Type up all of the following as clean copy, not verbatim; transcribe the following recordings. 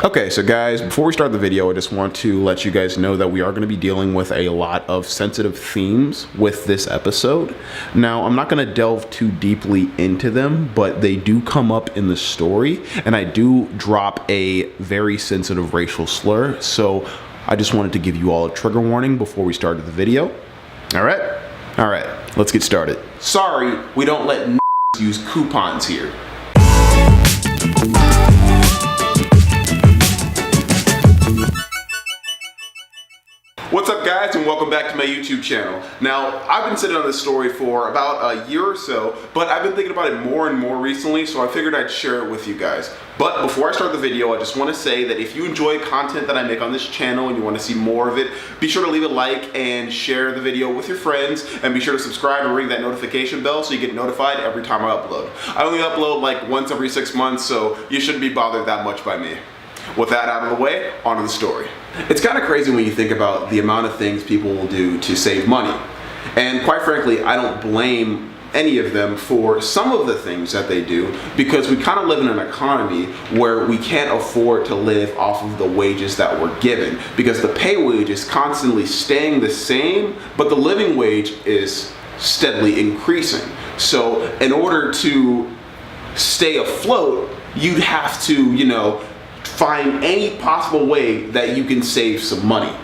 Okay, so guys, before we start the video, I just want to let you guys know that we are going to be dealing with a lot of sensitive themes with this episode. Now, I'm not going to delve too deeply into them, but they do come up in the story, and I do drop a very sensitive racial slur, so I just wanted to give you all a trigger warning before we started the video. All right, let's get started. Sorry, we don't let use coupons here. What's up guys, and welcome back to my YouTube channel. Now, I've been sitting on this story for about a year or so, but I've been thinking about it more and more recently, so I figured I'd share it with you guys. But before I start the video, I just want to say that if you enjoy content that I make on this channel and you want to see more of it, be sure to leave a like and share the video with your friends, and be sure to subscribe and ring that notification bell so you get notified every time I upload. I only upload like once every 6 months, so you shouldn't be bothered that much by me. With that out of the way, on to the story. It's kind of crazy when you think about the amount of things people will do to save money. And quite frankly, I don't blame any of them for some of the things that they do, because we kind of live in an economy where we can't afford to live off of the wages that we're given, because the pay wage is constantly staying the same, but the living wage is steadily increasing. So in order to stay afloat, you'd have to, find any possible way that you can save some money.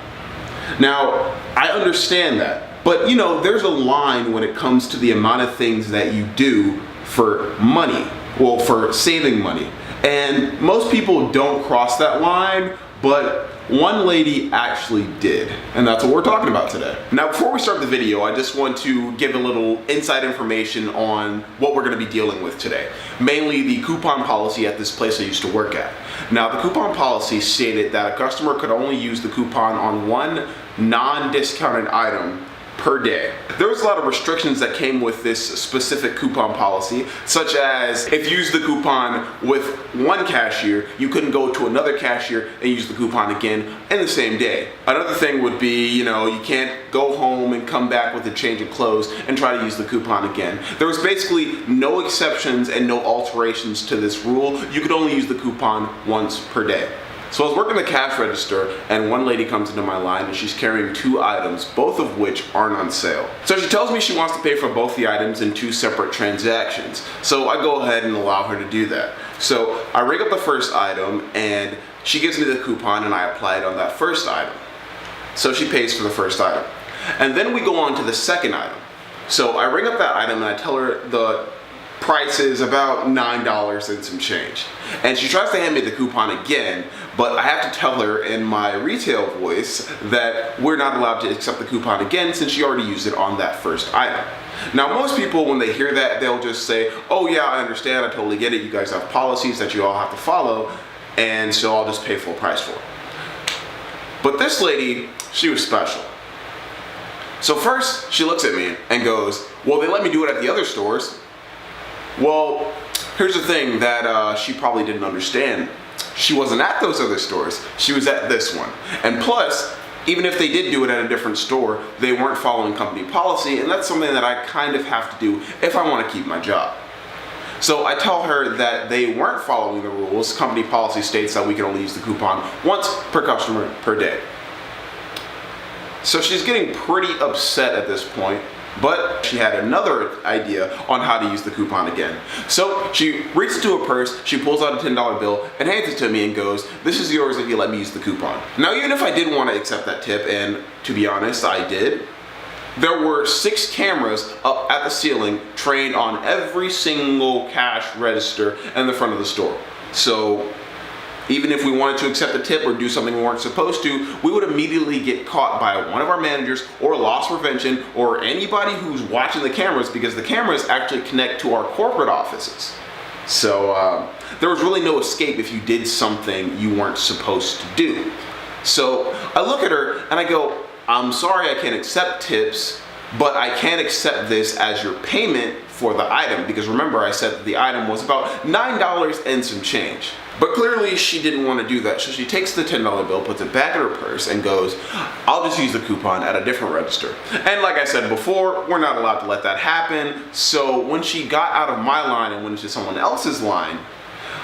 Now, I understand that, but there's a line when it comes to the amount of things that you do for money, well, for saving money. And most people don't cross that line, but one lady actually did, and that's what we're talking about today. Now, before we start the video, I just want to give a little inside information on what we're going to be dealing with today. Mainly the coupon policy at this place I used to work at. Now, the coupon policy stated that a customer could only use the coupon on one non-discounted item per day. There was a lot of restrictions that came with this specific coupon policy, such as if you use the coupon with one cashier, you couldn't go to another cashier and use the coupon again in the same day. Another thing would be, you can't go home and come back with a change of clothes and try to use the coupon again. There was basically no exceptions and no alterations to this rule. You could only use the coupon once per day. So I was working the cash register, and one lady comes into my line and she's carrying 2 items, both of which aren't on sale. So she tells me she wants to pay for both the items in 2 separate transactions. So I go ahead and allow her to do that. So I ring up the first item and she gives me the coupon and I apply it on that first item. So she pays for the first item. And then we go on to the second item. So I ring up that item and I tell her the price is about $9 and some change. And she tries to hand me the coupon again, but I have to tell her in my retail voice that we're not allowed to accept the coupon again since she already used it on that first item. Now, most people, when they hear that, they'll just say, oh yeah, I understand, I totally get it, you guys have policies that you all have to follow, and so I'll just pay full price for it. But this lady, she was special. So first, she looks at me and goes, well, they let me do it at the other stores. Well, here's the thing that she probably didn't understand. She wasn't at those other stores. She was at this one. And plus, even if they did do it at a different store, they weren't following company policy, and that's something that I kind of have to do if I want to keep my job. So I tell her that they weren't following the rules. Company policy states that we can only use the coupon once per customer per day. So she's getting pretty upset at this point, but she had another idea on how to use the coupon again. So she reaches into her purse, she pulls out a $10 bill and hands it to me and goes, this is yours if you let me use the coupon. Now, even if I didn't want to accept that tip, and to be honest, I did, there were 6 cameras up at the ceiling trained on every single cash register in the front of the store. So even if we wanted to accept a tip or do something we weren't supposed to, we would immediately get caught by one of our managers or loss prevention or anybody who's watching the cameras, because the cameras actually connect to our corporate offices. So there was really no escape if you did something you weren't supposed to do. So I look at her and I go, I'm sorry I can't accept tips, but I can accept this as your payment for the item, because remember I said that the item was about $9 and some change. But clearly she didn't want to do that, so she takes the $10 bill, puts it back in her purse, and goes, I'll just use the coupon at a different register. And like I said before, we're not allowed to let that happen, so when she got out of my line and went into someone else's line,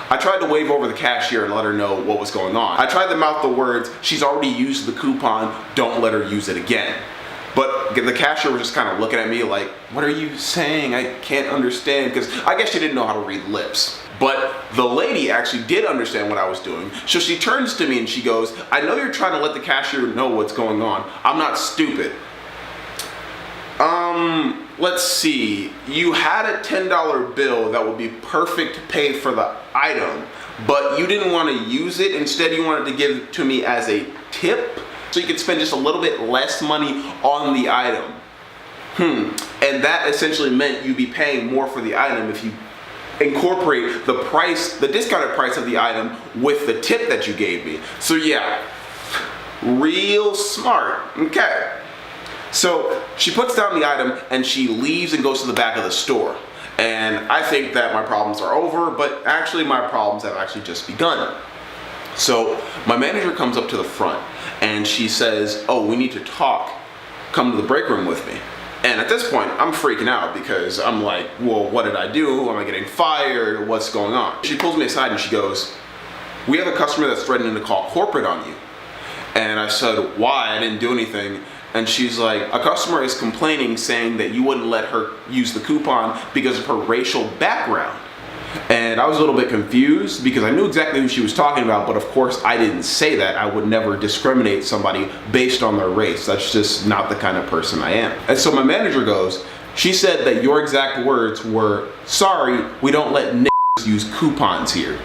I tried to wave over the cashier and let her know what was going on. I tried to mouth the words, she's already used the coupon, don't let her use it again. But the cashier was just kind of looking at me like, what are you saying? I can't understand, because I guess she didn't know how to read lips. But the lady actually did understand what I was doing. So she turns to me and she goes, I know you're trying to let the cashier know what's going on. I'm not stupid. Let's see. You had a $10 bill that would be perfect to pay for the item, but you didn't want to use it. Instead, you wanted to give it to me as a tip, so you could spend just a little bit less money on the item. And that essentially meant you'd be paying more for the item if you incorporate the price, the discounted price of the item with the tip that you gave me. So yeah, real smart. Okay. So she puts down the item and she leaves and goes to the back of the store. And I think that my problems are over, but actually my problems have actually just begun. So my manager comes up to the front and she says, oh, we need to talk. Come to the break room with me. And at this point, I'm freaking out because I'm like, well, what did I do? Am I getting fired? What's going on? She pulls me aside and she goes, we have a customer that's threatening to call corporate on you. And I said, why? I didn't do anything. And she's like, a customer is complaining saying that you wouldn't let her use the coupon because of her racial background. And I was a little bit confused because I knew exactly who she was talking about, but of course I didn't say that. I would never discriminate somebody based on their race. That's just not the kind of person I am. And so my manager goes, she said that your exact words were, sorry, we don't let niggas use coupons here.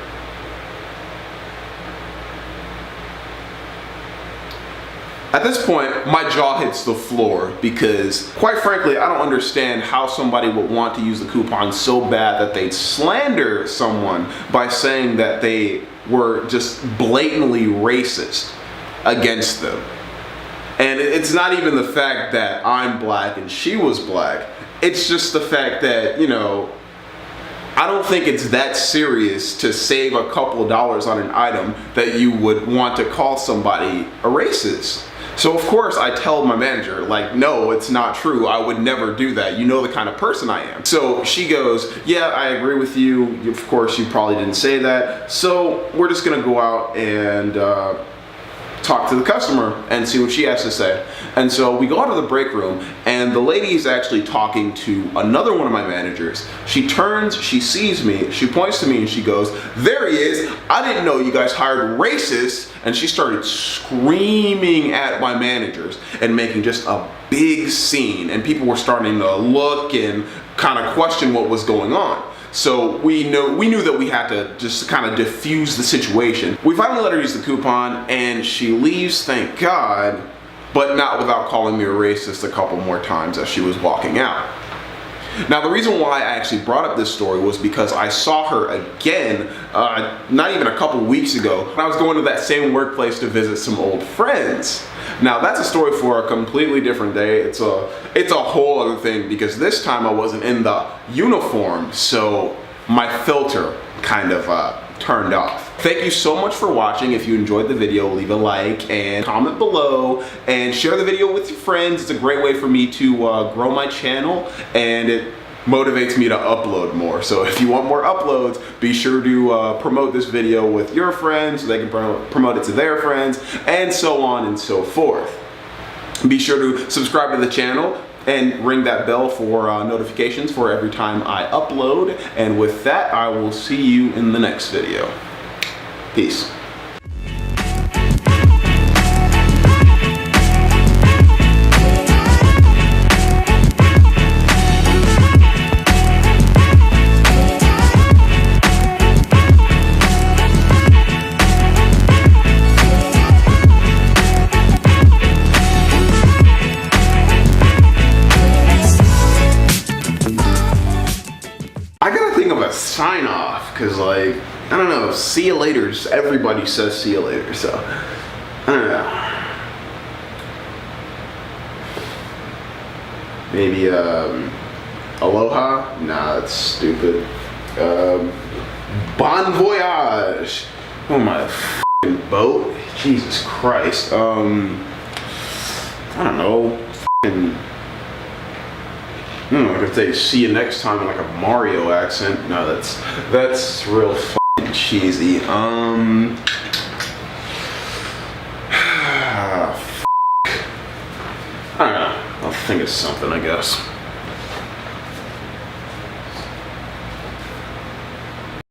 At this point, my jaw hits the floor because, quite frankly, I don't understand how somebody would want to use the coupon so bad that they'd slander someone by saying that they were just blatantly racist against them. And it's not even the fact that I'm black and she was black. It's just the fact that, you know, I don't think it's that serious to save a couple of dollars on an item that you would want to call somebody a racist. So of course I tell my manager, like, no, it's not true. I would never do that. You know the kind of person I am. So she goes, yeah, I agree with you. Of course, you probably didn't say that. So we're just gonna go out and talk to the customer and see what she has to say. And so we go out of the break room and the lady is actually talking to another one of my managers. She turns, she sees me, she points to me and she goes, there he is. I didn't know you guys hired racists. And she started screaming at my managers and making just a big scene. And people were starting to look and kind of question what was going on. So we knew that we had to just kind of diffuse the situation. We finally let her use the coupon and she leaves, thank God, but not without calling me a racist a couple more times as she was walking out. Now the reason why I actually brought up this story was because I saw her again, not even a couple weeks ago, when I was going to that same workplace to visit some old friends. Now that's a story for a completely different day. It's a whole other thing because this time I wasn't in the uniform, so my filter kind of turned off. Thank you so much for watching. If you enjoyed the video, leave a like and comment below and share the video with your friends. It's a great way for me to grow my channel and it motivates me to upload more. So if you want more uploads, be sure to promote this video with your friends so they can promote it to their friends and so on and so forth. Be sure to subscribe to the channel and ring that bell for notifications for every time I upload. And with that, I will see you in the next video. Peace. Sign off, because like, I don't know, see you later, just everybody says see you later, so I don't know, maybe aloha, nah, that's stupid, bon voyage, oh my f***ing boat, Jesus Christ, I don't know, f***ing, I could say see you next time in like a Mario accent. No, that's real f***ing shit. cheesy. I don't know. I'll think of something, I guess.